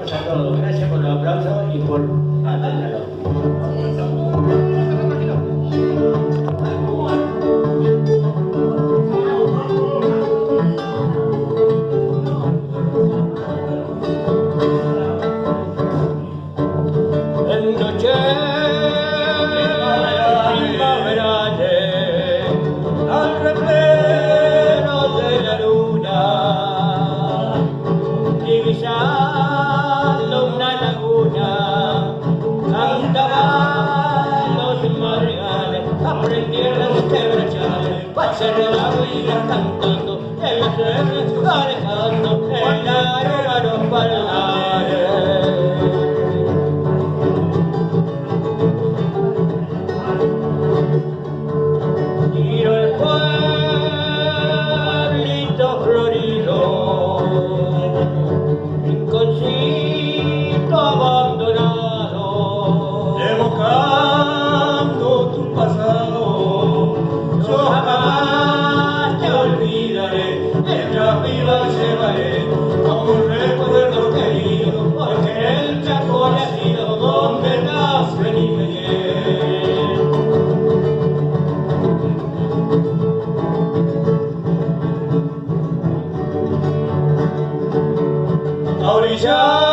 A todos, gracias por los aplausos y por atendernos. En noche primaverales, al reflejo de la luna, divisando una laguna, cantaban los margales, aprendieron los quebrachales, para ser la vida cantando, en las redes alejando, en la arena los palmares. Tiro el pueblito florido, rinconcito abandonado, evocando tu pasado. Yo jamás te olvidaré, mientras viva llevaré como un recuerdo querido, porque en el Chaco nacido donde nace mi Miguel. A orillas